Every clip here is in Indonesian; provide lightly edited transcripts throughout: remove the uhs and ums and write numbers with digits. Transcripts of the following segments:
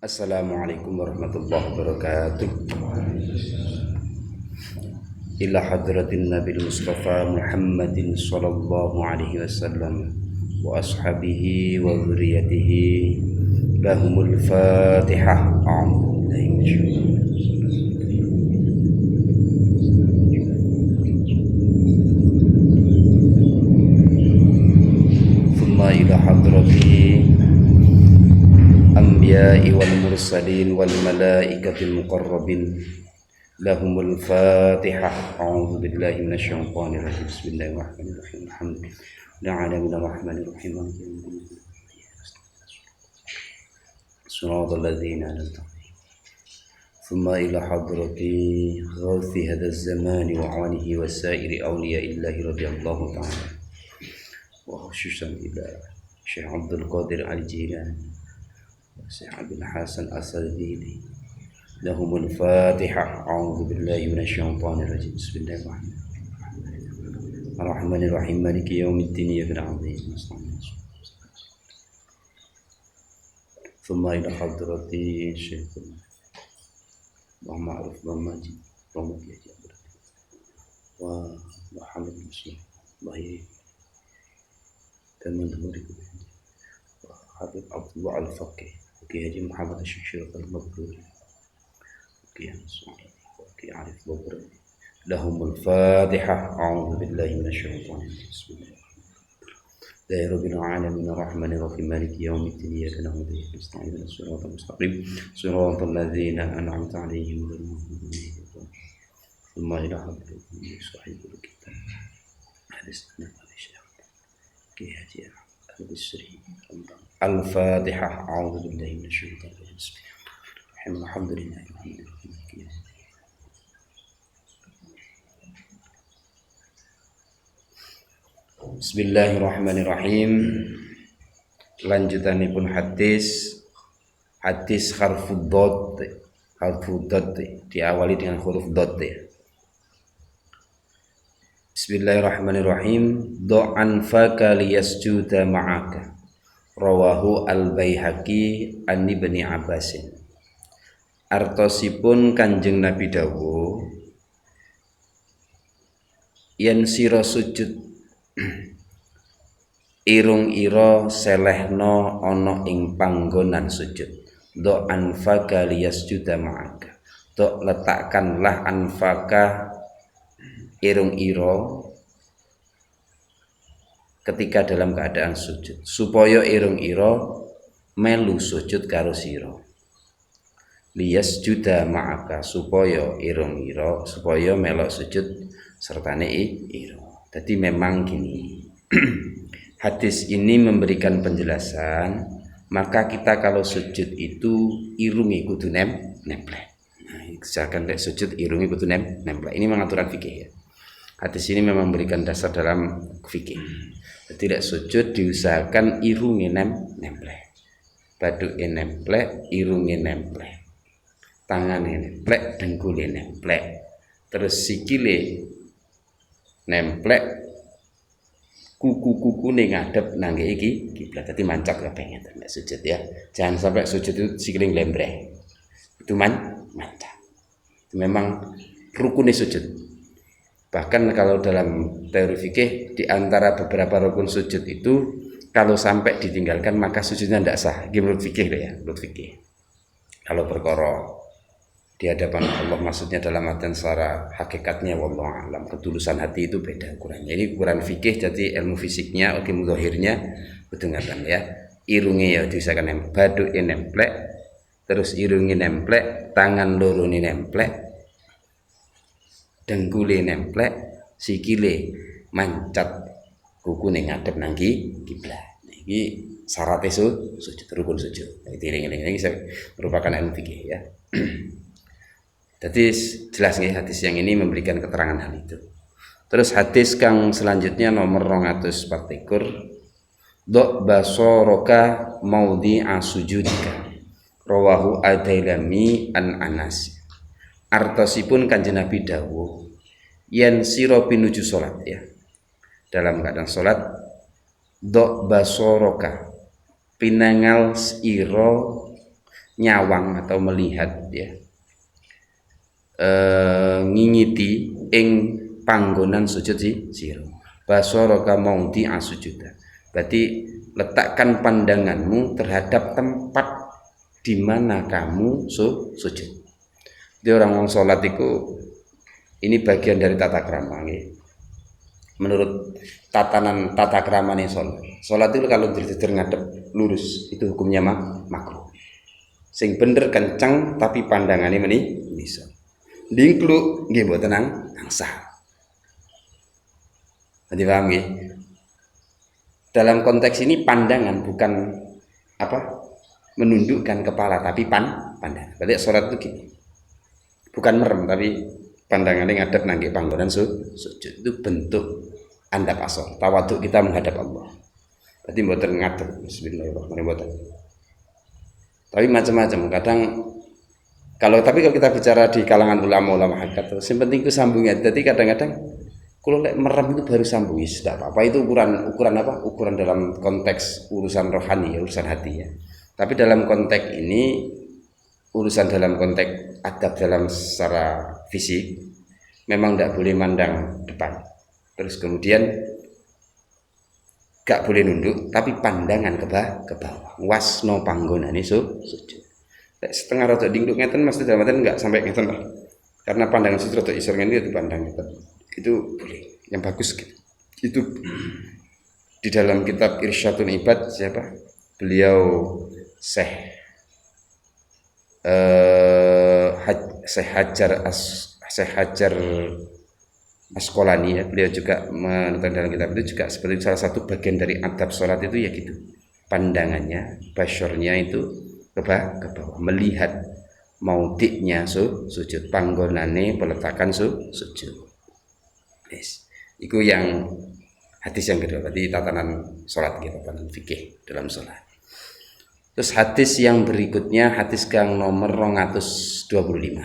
Assalamualaikum warahmatullahi wabarakatuh. Ila hadratin Nabi Mustafa Muhammadin sallallahu alaihi wasallam wa ashabihi wa dzurriyyatihi lahumul Fatihah. Thumma ila hadrati anbiya'i wal mursalin wal malaikatil muqarrabin lahumul Fatihah. A'udzu billahi minasyaitonir rajim. Bismillahirrahmanirrahim. Alhamdulillahi rabbil alamin. Shiratal ladzina an'amta 'alaihim. Thumma ila hadrati ghawthi hadzal zamani wa 'alihi wa sa'iri awliya'illahi radhiyallahu ta'ala wa khususan ila Syekh Abdul Qadir Al-Jilani Syekh Abdul Hasan As-Sadili lahumul Fatihah. A'udzu billahi minasyaitonir rajim. Bismillahirrahmanirrahim. Ar-Rahmanir-Rahim. Maliki yaumiddin. Iyyaka na'budu wa iyyaka nasta'in. Thumma ila hadrati Syekh Muhammad Arif Majid wa Muhammad Muslim Bahiri dan menurut Habib Abdullah Al-Faqih Haji Muhammad Syekh Al-Mabrur Arif Bobr lahumul Fatihah. A'udzu billahi minasyaitonir rajim. Bismillahirrahmanirrahim. Rabbil alamin arrahmanir rahim maliki yaumiddin iyyaka na'budu wa iyyaka nasta'in ihdinas siratal mustaqim siratal ladzina an'amta 'alaihim ghairil maghdubi 'alaihim waladdallin. Tsumma ila hadratin sahibul kitab hadisna Syekh Haji Al-Bisri Al-Fatihah. A'udzu billahi minasyaitonir rajim. Bismillahirrahmanirrahim. Alhamdulillahi rabbil alamin. Bismillahirrahmanirrahim. Lanjutanipun hadis harfud dad diawali dengan huruf dad. Bismillahirrahmanirrahim. Do'an faka liyasjuda ma'aka. Rawahu al-Baihaqi an Ibni Abbasin. Artosipun Kanjeng Nabi dawuh yen sira sujud irung ira selehno ana ing panggonan sujud. Do anfaka liyasjuda ma'aka. Do letakkanlah anfaka irung ira ketika dalam keadaan sujud supaya irung ira melu sujud karo sira. Liyasjuda ma'aka supaya irung ira supaya melok sujud sertane ira. Jadi memang gini, hadis ini memberikan penjelasan, maka kita kalau sujud itu irungi kudu nemplek. Nah, misalkan lek sujud irungi kudu nemplek. Ini mengaturan fikih ya. Hadis ini memang memberikan dasar dalam fikih. Jadi lek sujud diusahakan irungi nemplek. Baduke nemplek, irungi nemplek. Tangane nemplek, dengkule nemplek. Terus sikile nemplek, kuku-kukune ngadep nangge iki kiblat. Dadi mancak kabeh ngeten nek sujud ya. Jangan sampai sujud itu sikile lembreh. Itu mancak. Itu memang rukune sujud. Bahkan kalau dalam teori fikih di antara beberapa rukun sujud itu kalau sampai ditinggalkan maka sujudnya tidak sah. Ini menurut fikih ya, menurut fikih. Kalau perkara di hadapan Allah maksudnya dalam artian secara hakikatnya wallahu alam, ketulusan hati itu beda ukurannya. Ini ukuran fikih, jadi ilmu fisiknya ilmu zahirnya betul ngaten ya. Irunge ya diusahakan baduke nemplek, terus irunge nemplek, tangan lorone nemplek, dengkule nemplek, sikile mancat, kukune ngadep nang kiblat. Iki syarat sujud, rukun sujud. Ini merupakan ilmu fikih ya. Jadi jelas nih hadis yang ini memberikan keterangan hal itu. Terus hadis kang selanjutnya nomor 224. Do basoroka maudhi'a sujudika. Rawahu Ad-Dailami an Anas. Artosipun Kanjeng Nabi dawuh yen sira pinuju salat ya. Dalam keadaan salat do basoroka pinangal ira nyawang atau melihat ya, ngingiti ing panggonan sujud sira. Basaraka maudi asujuda. Berarti letakkan pandanganmu terhadap tempat di mana kamu sujud. Jadi orang wong salat itu ini bagian dari tata krama nggih. Menurut tata krama nih salat itu kalau diri ngadep lurus itu hukumnya makruh. Sing bener kencang tapi pandangannya menisa. Dingkluk nggih mboten angsal. Nanti paham nggih? Dalam konteks ini pandangan bukan menundukkan kepala tapi pandangan. Berarti salat itu gini. Bukan merem tapi pandangannya ngadep nangge panggonan sujud. Itu bentuk andap asal. Tawaduk kita menghadap Allah. Berarti mboten ngadep bismillahirrahmanirrahim mboten. Tapi macam-macam. Kadang kalau kita bicara di kalangan ulama hakikat, yang penting itu sambungnya. Jadi kadang-kadang kalau merem itu baru sambung, tidak apa-apa. Itu ukuran apa? Ukuran dalam konteks urusan rohani, ya, urusan hati ya. Tapi dalam konteks ini, urusan dalam konteks adab dalam secara fisik, memang tidak boleh mandang depan. Terus kemudian gak boleh nunduk, tapi pandangan ke bawah. Wasno panggonane sujud. Setengah rada dingduk ngeten mesti dalam artian enggak sampai ngeten lah. Karena pandangan sujud rada isor ngene itu pandang ngeten. Itu boleh. Yang bagus gitu. Itu di dalam kitab Irsyadul Ibad siapa? Beliau Syekh Hajar Asqalani ya. Beliau juga menulis dalam kitab itu juga seperti salah satu bagian dari adab sholat itu ya gitu. Pandangannya, basyarnya itu ke bawah, melihat maudiknya sujud, panggonane peletakan sujud. Yes. Itu yang hadis yang kedua, berarti tatanan sholat gitu, tatanan fikih dalam sholat. Terus hadis yang berikutnya, hadis yang nomor 225.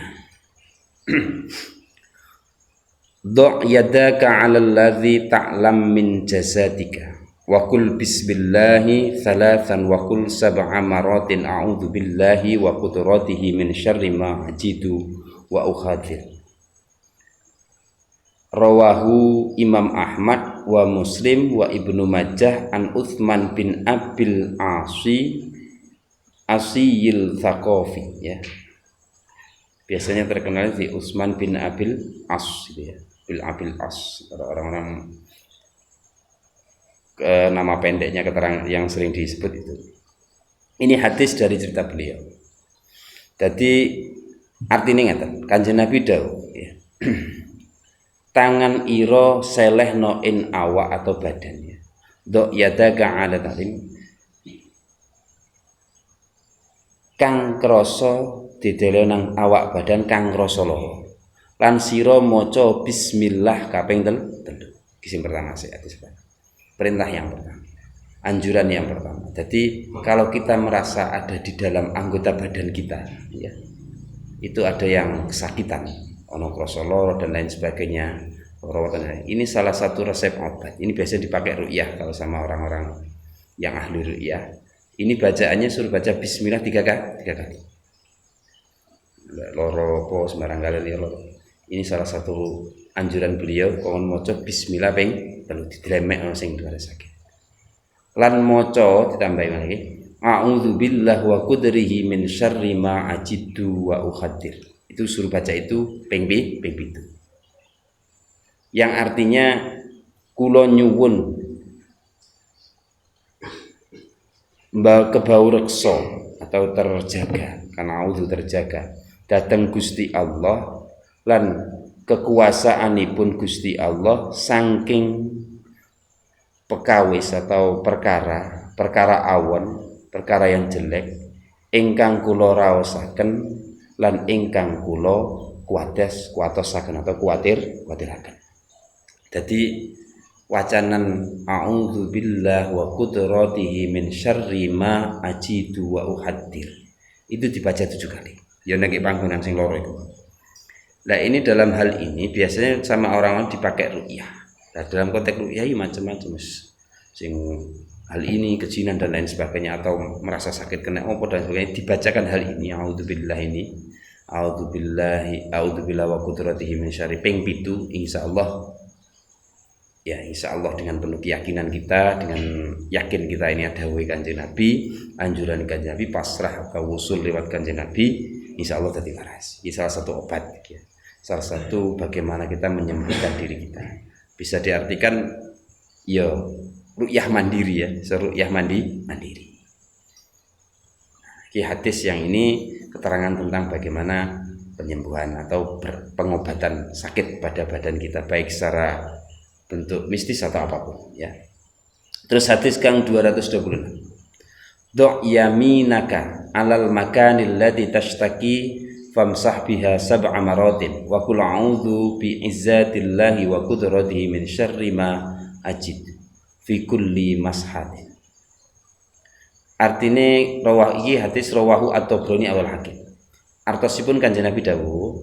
Do' yadaka 'alal ladzi ta'lam min jasadika wa qul bismillahi thalathan wa qul sab'a maratin a'udzu billahi wa qudratihi min syarri ma ajidu wa ukhadir. Rawahu Imam Ahmad wa Muslim wa Ibnu Majah an Utsman bin Abil Asiyil Thaqafi ya. Biasanya terkenal di Utsman bin Abil As gitu ya. Bil Abil As, orang-orang nama pendeknya keterangan yang sering disebut itu. Ini hadis dari cerita beliau. Jadi artinya ngeten, Kanjeng Nabi dawuh ya. Tangan iro seleh noin awak atau badannya. Do yadaga ala talim kang kroso didele nang awak badan kang kroso loro. Lan sira maca bismillah kaping 3. Kisah pertama saya hadis perintah yang pertama, anjuran yang pertama. Jadi kalau kita merasa ada di dalam anggota badan kita ya, itu ada yang kesakitan, ono kroso loro dan lain sebagainya, ini salah satu resep obat. Ini biasanya dipakai ruqyah kalau sama orang-orang yang ahli ruqyah. Ini bacaannya suruh baca bismillah 3 kali. Loro po sembarang kali ya loro. Ini salah satu anjuran beliau, kon maca bismillah ping 3 didlemek ono sing duwe sakit. Lan maca ditambahi lagi, a'udzu billahi wa qudratihi min syarri ma ajidu wa ukhadir. Itu suruh baca itu ping 7. Yang artinya kula nyuwun kebau reksa atau terjaga, karena auzu terjaga datang Gusti Allah lan kekuasaanipun Gusti Allah saking pekawis atau perkara awon, perkara yang jelek ingkang kula raosaken lan ingkang kula kuwatosaken atau kuwatiraken. Jadi wacanan a'udzu billahi wa qudratihi min syarri ma ajidu wa uhaddir itu dibaca 7 kali. Ya nek panggonan sing loro iku. Nah ini dalam hal ini biasanya sama orang-orang dipakai ruqyah. Nah dalam konteks ruqyah iki macam-macam sing hal ini, kejinan dan lain sebagainya, atau merasa sakit kena apa dan sebagainya, dibacakan hal ini, a'udzubillah ini, a'udzubillah wa qudratihi min syarri ping 7, insyaallah ya, insyaallah dengan penuh keyakinan kita, dengan yakin kita ini ada dawuh Kanjeng Nabi, anjuran Kanjeng Nabi, pasrah ke wusul lewat Kanjeng Nabi, insyaallah dadi waras. Ini salah satu obat ya. Salah satu bagaimana kita menyembuhkan diri kita. Bisa diartikan ya ruqyah mandiri ya, ruqyah mandiri. Nah, hadis yang ini keterangan tentang bagaimana penyembuhan atau pengobatan sakit pada badan kita, baik secara bentuk mistis atau apapun ya. Terus hadis kang 226. Do' yaminaka alal makanil ladzi tashtaki famsah biha sab'a maratin wa qul a'udzu bi izzatillahi wa qudratihi min syarri ma ajid fi kulli mashatin. Artine rawah iki hadis rawahu at-Tabrani awal Hakim. Artosipun Kanjeng Nabi dawuh,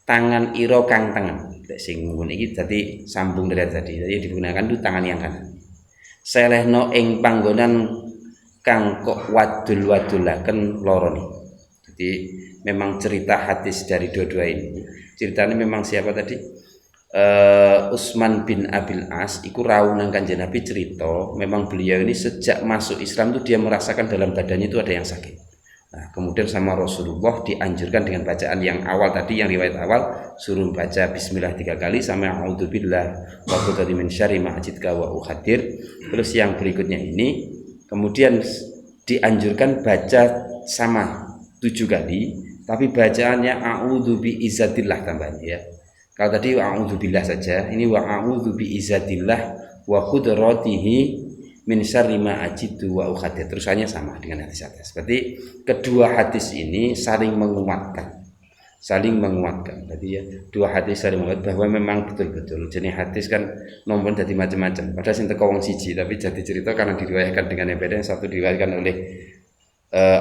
tangan ira kang tengen. Sing ngono iki dadi sambung dari tadi. Jadi digunakan itu tangan yang kanan. Selehno ing panggonan kang kok wadul-wadulaken lorone. Jadi memang cerita hadis dari dua-dua ini. Ceritanya memang siapa tadi? Utsman bin Abil As iku rawuh nang Kanjeng Nabi cerita, memang beliau ini sejak masuk Islam itu dia merasakan dalam badannya itu ada yang sakit. Nah, kemudian sama Rasulullah dianjurkan dengan bacaan yang awal tadi, yang riwayat awal suruh baca bismillah 3 kali sama a'udzubillah wa qudrati min syarri ma ajidka wa uhadir. Terus yang berikutnya ini kemudian dianjurkan baca sama 7 kali, tapi bacaannya a'udzu bi izzatillah tambahannya ya. Kalau tadi a'udzubillah saja, ini wa a'udzu bi izzatillah wa qudratihi min syarri ma ajidu wa uhadir, terusannya sama dengan hadis atas. Berarti kedua hadis ini saling menguatkan. Berarti ya, dua hadis saling menguatkan bahwa memang betul-betul jenis hadis kan nomor jadi macam-macam. Padahal sing teko wong siji tapi jadi cerita karena diriwayatkan dengan yang beda. Yang satu diriwayatkan oleh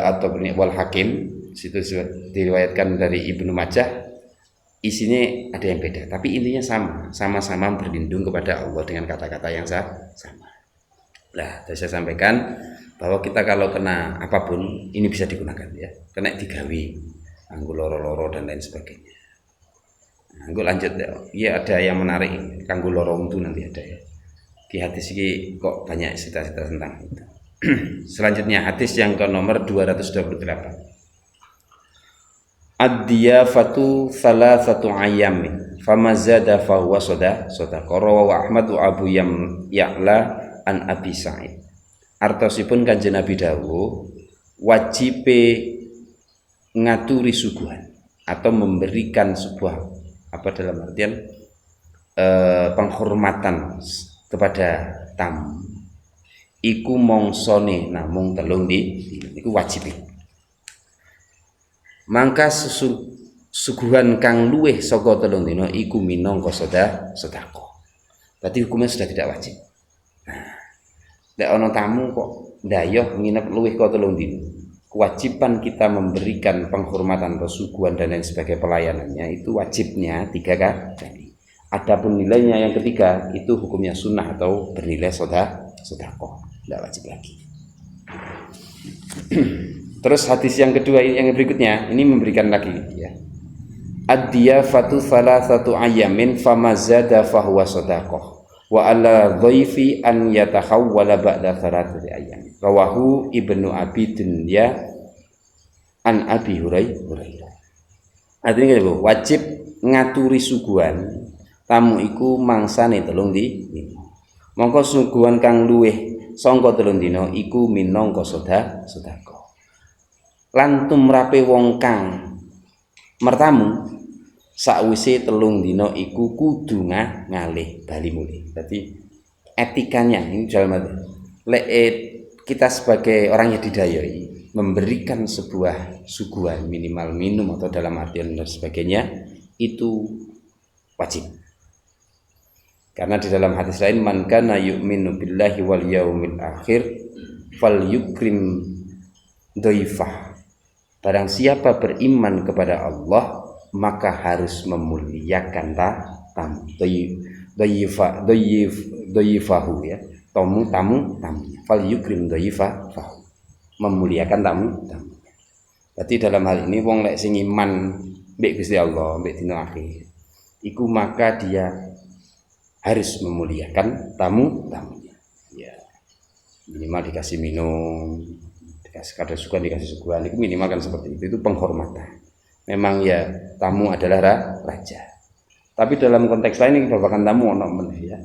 atau wal Hakim, situ diriwayatkan dari Ibnu Majah. Isinya ada yang beda, tapi intinya sama-sama berlindung kepada Allah dengan kata-kata yang sama. Nah, saya sampaikan bahwa kita kalau kena apapun ini bisa digunakan ya. Kena digawi, anggo loro-loro dan lain sebagainya. Anggo lanjut ya. Iya ada yang menarik, kanggo loro itu nanti ada ya. Di hadis ini kok banyak cerita-cerita tentang itu. Selanjutnya hadis yang ke nomor 228. Ad-diyafatu thalathatu ayyamin famazada fahuwa sodaqa rawahu Ahmad wa Abu Ya'la an Abi Sa'id. Artosipun Kanjeng Nabi dawuh, wajibe ngaturi suguhan atau memberikan sebuah apa dalam artian penghormatan kepada tamu iku mongsone namung telung iku wajib. Mangka suguhan kang luweh saka telung dina iku minangka sedekah. Berarti hukumnya sudah tidak wajib. Nah, nek ana tamu kok ndayoh nginep luwih kok 3 dina. Kewajiban kita memberikan penghormatan atau suguhan dan lain sebagainya pelayanannya itu wajibnya 3 kali. Adapun nilainya yang ketiga itu hukumnya sunnah atau bernilai sedekah, tidak wajib lagi. Terus hadis yang kedua yang berikutnya ini memberikan lagi ya. Ad-diyafatu thalathatu ayyamin famazada fahuwa sadaqah wa ala dhaifi an yatahawwala ba'da thalathati ayyam. Rawahu Ibnu Abi Dunya an Abi Hurairah. Artinya wajib ngaturi suguhan tamu iku mangsane 3 dina. Mongko suguhan kang luweh sangka 3 dina iku minangka sedekah. Lan tumrape wong kang mertamu sakwise 3 dina iku kudu ngalih bali mulih. Berarti etikanya ini dalam kita sebagai orang yang didayai memberikan sebuah suguhan minimal minum atau dalam artian dan sebagainya itu wajib. Karena di dalam hadis lain man kana yu'minu billahi wal yaumil akhir falyukrim dhaifah. Barang siapa beriman kepada Allah maka harus memuliakan tamu. Dhaifahu ya, tamunya. fal yukrim dhaifa fahum, memuliakan tamu. Berarti dalam hal ini wong lek sing iman mbek Gusti Allah, mbek dina akhir, iku maka dia harus memuliakan tamunya. Ya, minimal dikasih minum, dikasih kado suguhan, dikasih suguhan, itu minimal kan seperti itu penghormatan. Memang ya tamu adalah raja. Tapi dalam konteks lain ini babakan tamu ono meneh ya.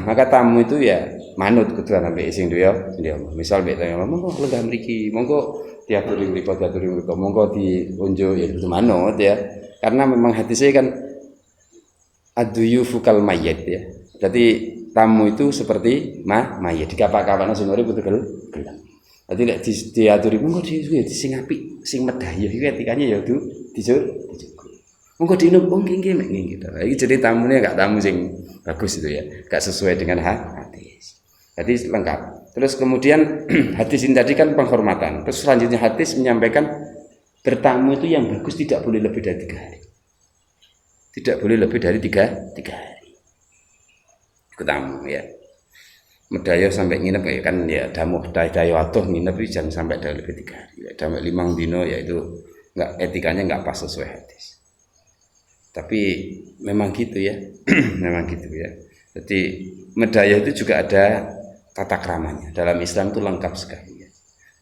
Maka tamu itu ya manut kudu ana mbek sing duwe ya. Misal mbek tanya monggo lenggah mriki, monggo diaturi mriko, monggo diunjuk ya kudu manut ya. Karena memang hadisnya kan aduyufu kal mayyit ya. Jadi tamu itu seperti mayit, dikapak-kapakno sing urip kudu gelem. Dadi lek diaturi monggo sing apik, sing medhayuh iki etikane ya kudu dijugo. Monggo diinum nggih gitu. Iki jadi tamune gak tamu sing bagus itu ya, gak sesuai dengan hadis. Hadis lengkap. Terus kemudian hadis ini tadi kan penghormatan. Terus selanjutnya hadis menyampaikan bertamu itu yang bagus tidak boleh lebih dari 3 hari. Tidak boleh lebih dari 3 hari. Ketamu ya. Medayo sampai nginep ya kan ya damu dayo atuh nginep jangan sampai dari lebih 3 hari. Ya, sampai 5 dino ya itu enggak, etikanya enggak pas sesuai hadis. Tapi memang gitu ya. Memang gitu ya. Jadi medayo itu juga ada tata kramanya. Dalam Islam itu lengkap sekali ya.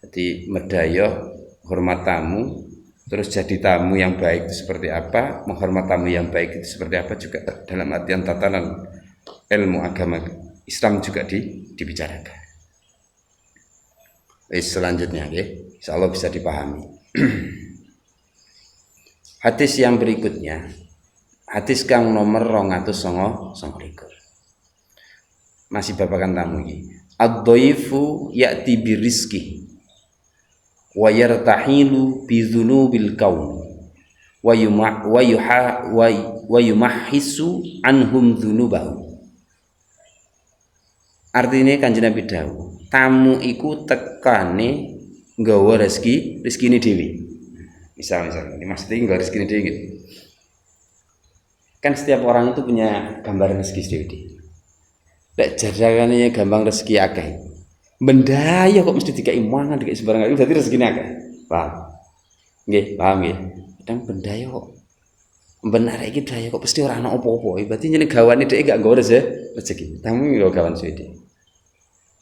Jadi medayo hormat tamu, terus jadi tamu yang baik itu seperti apa, menghormat tamu yang baik itu seperti apa juga dalam artian tatanan ilmu agama Islam juga dibicarakan. Selanjutnya ya, insyaallah bisa dipahami. Hadis yang berikutnya, hadis kang nomor 229. Masih babakan tamu iki. Ad-dhaifu ya'ti birizqi wa yartahilu bi dzunubil qaum wa yumahhisu anhum dzunubahum. Artinya Kanjeng Nabi dawuh, tamu iku tekane nggawa rezekine dhewe. Misal ini maksudnya nggawa rezekine dhewe gitu. Kan setiap orang itu punya gambaran rezeki dhewe. Lek jadakane gampang rezeki akeh. Benda ya kok mesti dikai mangan dikai sembarangan itu berarti rezekine akeh. Paham? Nggih, paham nggih. Kadang benda ya kok benar iki daya kok mesti ora ana apa-apa. Berarti nyene gawane dhek gak nggawa rezeki. Tamu yo gawan suwe.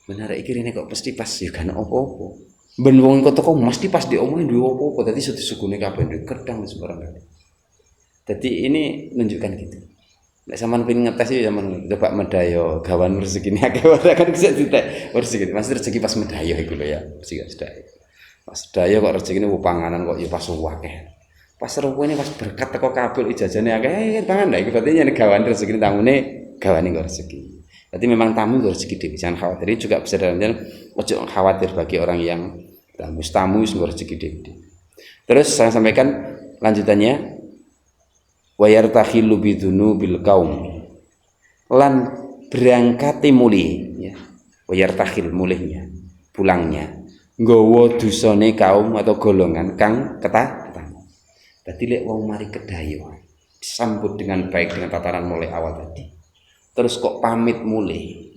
Benar iki rene kok mesti pas ya gak ana apa-apa. Ben wong kok teko mesti pas di omahe duwe apa-apa. Dadi disugune kabeh ndek kedang sembarangan. Jadi ini menunjukkan gitu. Nek sampean pengen ngetes ya sampean coba medayo gawan rezekine akeh ora kan bisa ditek. Rezeki Mas rezeki pas medayo iku lho ya. Rezeki sedaya. Pas medayo kok rezekine panganan kok ya pas akeh. Pas rupane pas berkat teko kabeh ijazane akeh pangan lha iku berarti yen gawan rezekine tamune gawane kok rezeki. Berarti memang tamu kok rezeki dhewe. Jangan khawatir. Ini juga bisa dalam ojo khawatir bagi orang yang tamu wis rezeki dhewe. Terus saya sampaikan lanjutannya wa yartahilu bidzunubil qaum lan berangkate mulih ya wa yartahil mulihnya pulangnya nggawa dosane kaum atau golongan kang ketang. Dadi lek wong mari kedayo disambut dengan baik dengan tataran mulai awal tadi terus kok pamit mulih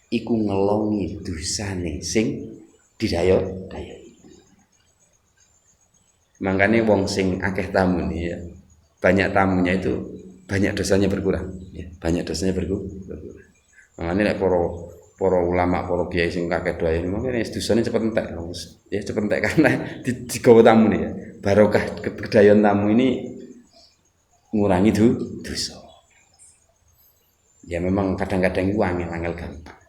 iku ngelongi dosane sing didayo. Makanya wong sing akeh tamu nih ya banyak tamunya itu banyak dosanya berkurang ya, banyak dosanya berkurang. Makanya nek para ulama, para kiai sing kakek doa ini makanya dosane cepet entek ya cepet entek karena digawa tamu nih ya. Barokah kedayon tamu ini ngurangi dosa. Ya memang kadang-kadang itu angel gampang.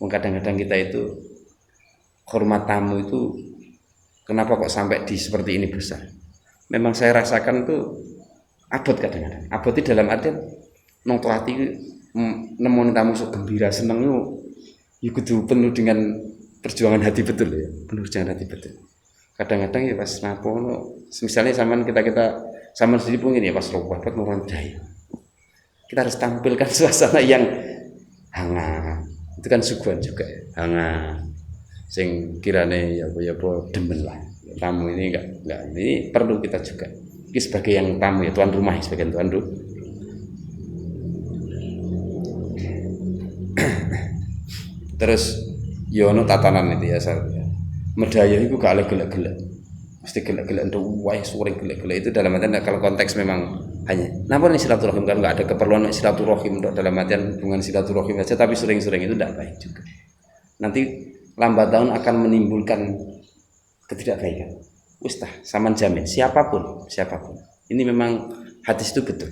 Kadang-kadang kita itu hormat tamu itu kenapa kok sampai di seperti ini besar? Memang saya rasakan tuh abot kadang-kadang. Abot itu dalam artian nang ati nemoni tamu sok gembira seneng yo kudu penuh dengan perjuangan hati betul ya. Penuh dengan hati betul. Kadang-kadang ya pas napo misalnya sampean kita sampean sendiri pun ini ya pas robat nurun daya. Kita harus tampilkan suasana yang hangat. Itu kan suguhan juga ya. Hangat. Sing kirane ya apa demen lah. Tamu ini enggak ini perlu kita juga. Ini sebagai yang tamu ya tuan rumah sebagai tuan rumah. Terus Ya ono tatanan itu ya saya. Medaya itu gak oleh gelek-gelek. Mesti gelek-gelek nduk wae sore gelek-gelek itu dalam artian kalau konteks memang hanya napa nih silaturahim kan nggak ada keperluan silaturahim untuk dalam artian hubungan silaturahim saja tapi sering-sering itu tidak baik juga. Nanti lambat tahun akan menimbulkan ketidakbaikan. Wis tah sampean jamin siapapun. Ini memang hadis itu betul.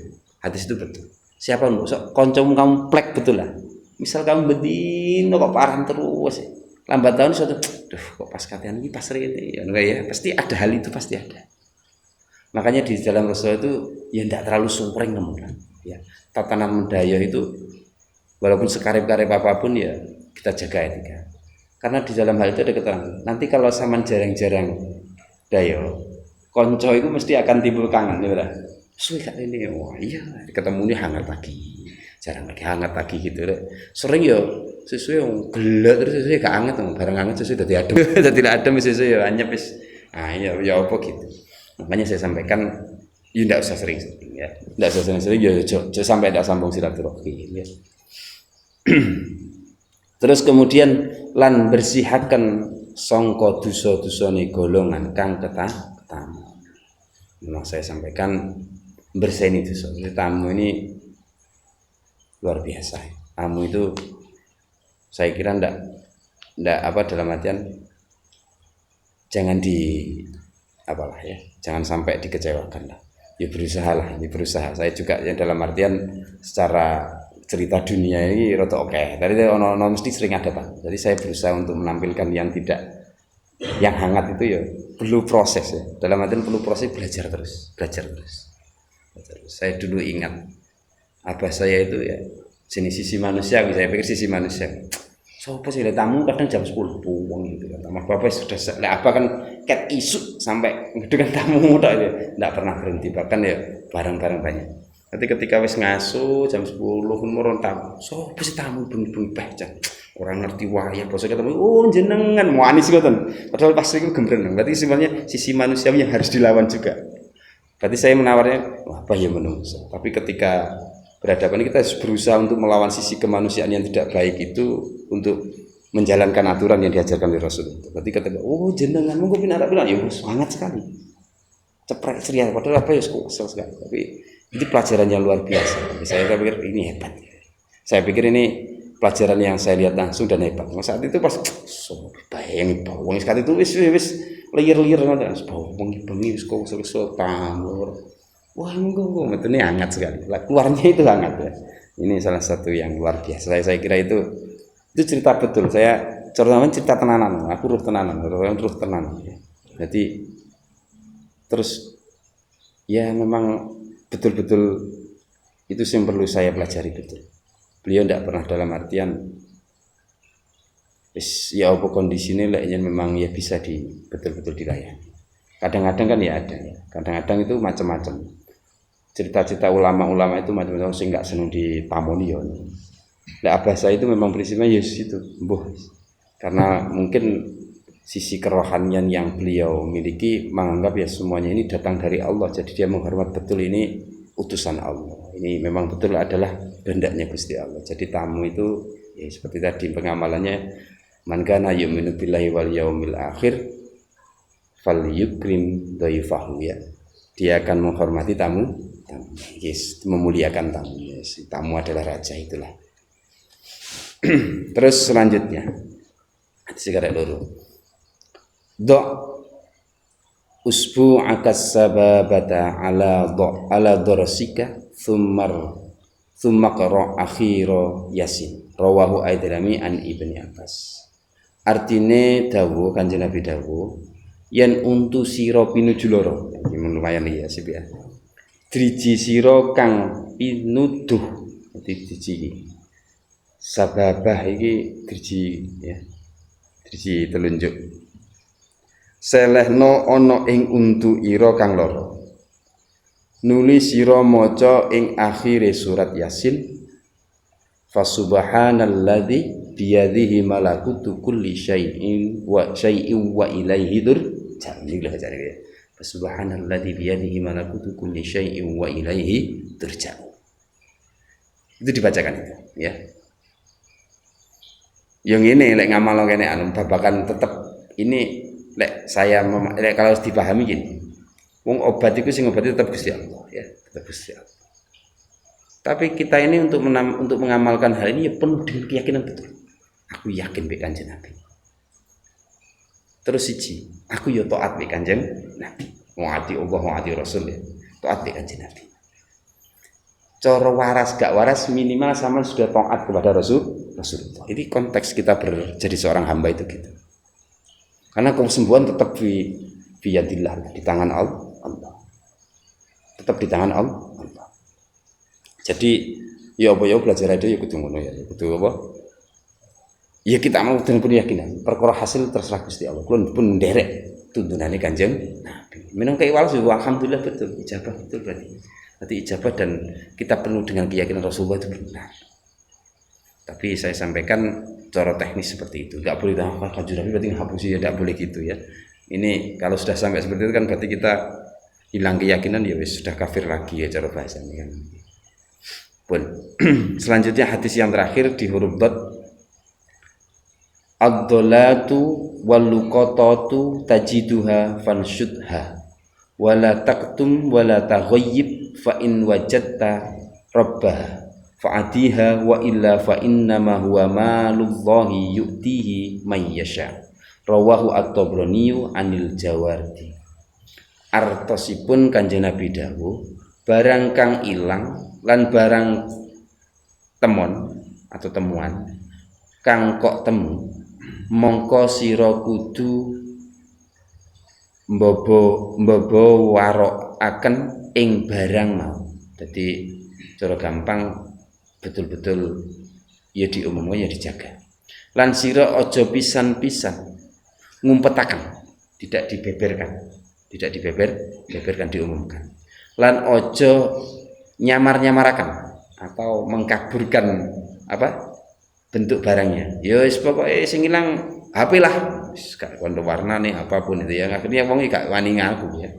Siapapun sok kancamu kamu plek betul lah. Misal kamu bedino kok parah terus lambat tahun suatu kok pas katian ini pas ini ya pasti ada hal itu pasti ada. Makanya di dalam Rasul itu ya tidak terlalu sumpring nemukan ya. Tatanan medaya itu walaupun sekarib-karib apapun ya kita jaga etika. Karena di dalam hal itu ada keterangan. Nanti kalau zaman jarang-jarang dayo konco itu mesti akan timbul kangen ya. Suwe kak ini wah iya ketemu ini hangat lagi. Jarang lagi hangat lagi gitu deh. Sering ya sesuai yang gelap terus sesuai gak hangat barang hangat sesuai dari adem tidak adem sesuai ya hanya pis ya apa gitu. Makanya saya sampaikan ya tidak usah sering-sering ya. Tidak usah sering-sering ya sampai tidak sambung silaturahmi ya. Terus kemudian lan bersihaken sangka dosa-dosane golongan kang ketamu. Memang saya sampaikan berseni dosa. Tamu ini luar biasa. Tamu itu saya kira ndak apa dalam artian jangan apalah ya, jangan sampai dikecewakan lah. Ya berusaha. Saya juga ya dalam artian secara cerita dunia ini rada oke. Tadi ono mesti sering ada Pak. Jadi saya berusaha untuk menampilkan yang hangat itu ya perlu proses ya. Dalam artian perlu proses belajar terus. Saya dulu ingat abah saya itu ya jenis sisi manusia, saya pikir sisi manusia. Sopo sih tamu kadang jam 10 pulang gitu kan. Sama bapak sudah abah kan ket isu sampai dengan tamu tok ya. Enggak pernah berhenti bahkan ya barang-barang banyak. Nanti ketika wis ngaso jam 10 umur tamu. Sopo sih tamu bengi-bengi baca. Orang ngerti wayah basa ketemu jenengan muanis ngoten. Padahal pas itu gembreng. Berarti sebenarnya sisi manusiawi yang harus dilawan juga. Berarti saya menawarnya apa ya menungso. Tapi ketika berhadapan kita harus berusaha untuk melawan sisi kemanusiaan yang tidak baik itu untuk menjalankan aturan yang diajarkan oleh Rasul. Berarti ketika jenengan monggo pinarak bilang ya sangat sekali. Ceprek ceria padahal apa ya kesel sekali. Tapi itu pelajaran yang luar biasa. Saya pikir ini hebat. Saya pikir ini pelajaran yang saya lihat langsung dan hebat. Saat itu pas bayang bawang sekali itu wis lir-lir ngoten. Bawang bengi wis kok kesel tambur. Wah, monggo metune hangat sekali. Keluarnya itu hangat ya. Ini salah satu yang luar biasa. Saya kira itu cerita betul. Saya cerita tenanan. Aku ruh tenanan. Ya. Jadi terus ya memang betul-betul itu yang perlu saya pelajari betul. Beliau tidak pernah dalam artian ya apa kondisinya memang ya bisa betul-betul dilayani. Kadang-kadang kan ya ada ya. Kadang-kadang itu macam-macam. Cerita-cerita ulama-ulama itu macam-macam sih nggak senang ditamoni ya. Nah, abah saya itu memang prinsipnya Yesus itu, karena mungkin sisi kerohanian yang beliau miliki menganggap ya semuanya ini datang dari Allah, jadi dia menghormat betul ini utusan Allah. Ini memang betul adalah kehendaknya Gusti Allah. Jadi tamu itu ya seperti tadi pengamalannya man kana yu'minu billahi wal yaumil akhir falyukrim dhaifahu ya. Dia akan menghormati tamu, yes, memuliakan tamu. Yes. Tamu adalah raja itulah. Terus selanjutnya, sekarang dulu. Do usbu akas sababata ala dorosika thumma qara akhira yasin. Rawahu Aidarami an Ibni Abbas. Artine dawuh Kanjeng Nabi dawuh yen untu sira pinuju loro. Iki lumayan ya sip ya. Driji sira kang pinuduh driji. Sababah iki driji ya. Driji telunjuk. Selehno ana ing untu ira kang loro. Nuli sira maca ing akhire surat Yasin. Fasubhanalladzi biyadihi malakutu kulli syai'in wa ilaihi turja'un. Fasubhanalladzi biyadihi malakutu kulli syai'in wa ilaihi turja'un. Itu dibacakan itu ya. Yang ini lek ngamal kene anu babakan tetep ini lek saya lek kalau dipahami gini. Wong obat itu sing obati tetap Gusti Allah ya, tetap Gusti Allah. Tapi kita ini untuk mengamalkan hal ini ya penuh dengan keyakinan betul. Aku yakin mbek Kanjeng Nabi. Terus siji, aku ya taat mbek Kanjeng Nabi. Ngati Allah, ngati Rasul ya. Taat mbek Kanjeng Nabi. Cara waras gak waras minimal sama sudah taat kepada Rasulullah. Ini konteks kita jadi seorang hamba itu gitu. Karena kesembuhan tetap di yadillah, di tangan Allah. Tetap di tangan Allah. Jadi ya apa ya belajar itu ya kudu ngono ya. Kudu apa? Ya kita mau dengan penuh keyakinan. Perkara hasil terserah Gusti Allah. Kulon pun nderek tuntunane Kanjeng Nabi. Minangka iwal alhamdulillah betul ijabah betul berarti. Berarti ijabah dan kita penuh dengan keyakinan Rasulullah itu benar. Tapi saya sampaikan cara teknis seperti itu. Enggak boleh tambahkan Kanjeng Nabi berarti nghapusi ya enggak boleh gitu ya. Ini kalau sudah sampai seperti itu kan berarti kita hilang keyakinan ya wis sudah kafir lagi ya cara bahasanya kan. Pun selanjutnya hadis yang terakhir di huruf dot ad-dhalatu wal luqatatu tajiduha fanshudha wala taktum wala taghayyib fa in wajadta rabbaha fa'atiha wa illa fa innama huwa malullahi yu'tihi may yasha rawahu at-Tabrani anil Jawardi. Artosipun Kanjeng Nabi dawuh barang kang ilang lan barang temon atau temuan kang kok temu mongko sira kudu mbobo warokaken ing barang mau. Jadi cara gampang betul-betul ya diumumkan ya dijaga. Lan sira aja pisan-pisan ngumpetaken, tidak dibeberkan diumumkan. Lan aja nyamar-nyamarakan atau mengkaburkan apa bentuk barangnya. Ya wis pokoke sing ilang HP lah. Wis gak kono warnane apapun itu ya. Akhirnya wong gak wani ngaku ya.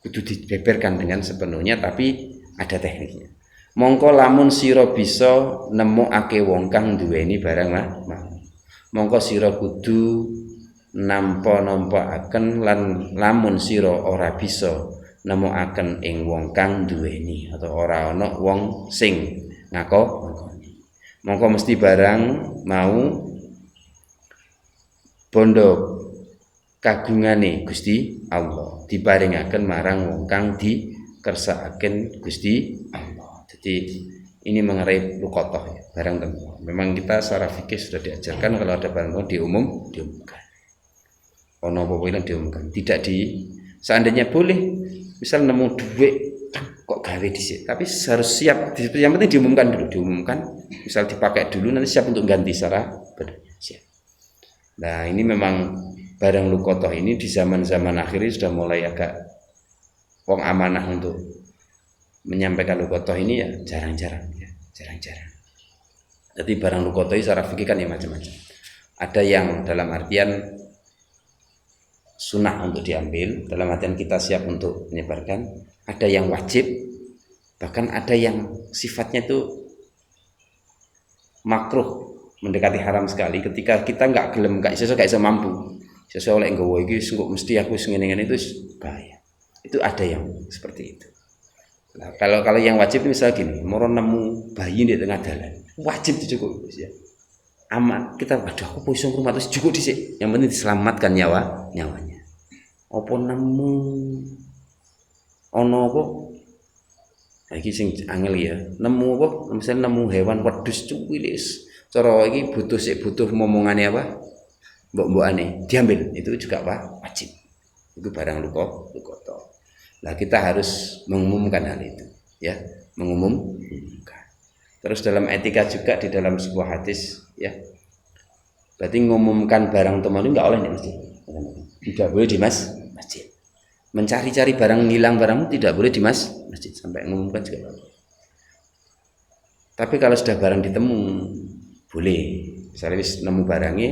Kudu dibeberkan dengan sepenuhnya tapi ada tekniknya. Mongko lamun sira bisa nemokake wong kang duweni barang mah. Mongko sira kudu nampa-nampakaken lan lamun sira ora bisa nemokaken ing wong kang duweni atau ora ana wong sing ngakoni. Mongko mesti barang mau bondo kagungane Gusti Allah diparingaken marang wong kang dikersakaken Gusti Allah. Jadi ini mengenai luqathah ya, barang temu. Memang kita secara fikih sudah diajarkan kalau ada barang diumumkan. Ono apa-apa diumumkan. Tidak seandainya boleh misal nemu duit kok gawe dhisik, tapi harus siap. Yang penting diumumkan, misal dipakai dulu nanti siap untuk ganti secara siap. Nah, ini memang barang luqathah ini di zaman-zaman akhir ini sudah mulai agak wong amanah untuk menyampaikan luqathah ini ya jarang-jarang. Jadi barang luqathah secara fikih kan ya macam-macam. Ada yang dalam artian sunnah untuk diambil, dalam artian kita siap untuk menyebarkan, ada yang wajib, bahkan ada yang sifatnya itu makruh, mendekati haram sekali ketika kita nggak gelem, nggak bisa mampu. Sesuai oleh nggawa iki mesti aku ngene-ngene itu bahaya. Itu ada yang seperti itu. Nah, kalau yang wajib misal gini, mau nemu bayi di tengah jalan, wajib dicukup ya. Aman, kita waduh aku pusing rumah terus cukup dhisik. Yang penting diselamatkan nyawanya. Apa nemu ono apa? Iki sing angel ya. Nemu apa? Misalnya nemu hewan wedhus cuwilis. Cara iki butuh momongane apa? Mbok-mbokane diambil. Itu juga apa? Wajib. Itu barang luqathah. Nah, kita harus mengumumkan hal itu, ya, mengumumkan. Terus dalam etika juga di dalam sebuah hadis, ya. Berarti mengumumkan barang teman itu enggak oleh di masjid. Tidak boleh di masjid. Mencari-cari barang hilang barangmu tidak boleh di masjid sampai mengumumkan juga. Tapi kalau sudah barang ditemu boleh. Misalnya nemu barangnya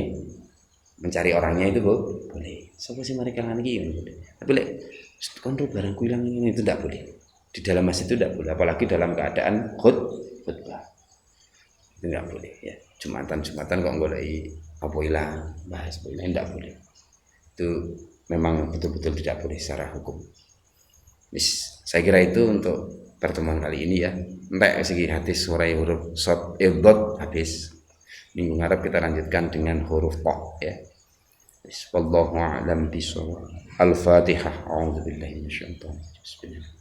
mencari orangnya itu boleh. Siapa sih mereka lagi? Tapi kontrol barangku hilang ini itu tidak boleh. Di dalam masjid itu tidak boleh, apalagi dalam keadaan khutbah. Itu tidak boleh ya. Jumatan kok golek apoilah, bahas apoilah, tidak boleh. Itu memang betul-betul tidak boleh secara hukum. Saya kira itu untuk pertemuan kali ini ya. Entek segi hadis surai huruf shad idot habis. Minggu ngarep kita lanjutkan dengan huruf ta ya. Wallahu a'lam bishawab. Al-Fatihah. A'udzubillahi minasyaitonir rajim. Bismillah.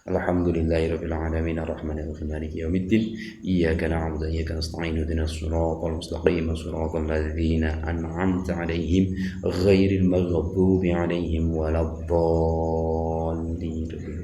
Alhamdulillahirabbil alamin arrahmanir rahim maliki yaumiddin iyyaka na'budu wa iyyaka nasta'in ihdinas siratal mustaqim siratal ladzina an'amta 'alaihim ghairil maghdubi 'alaihim waladdallin.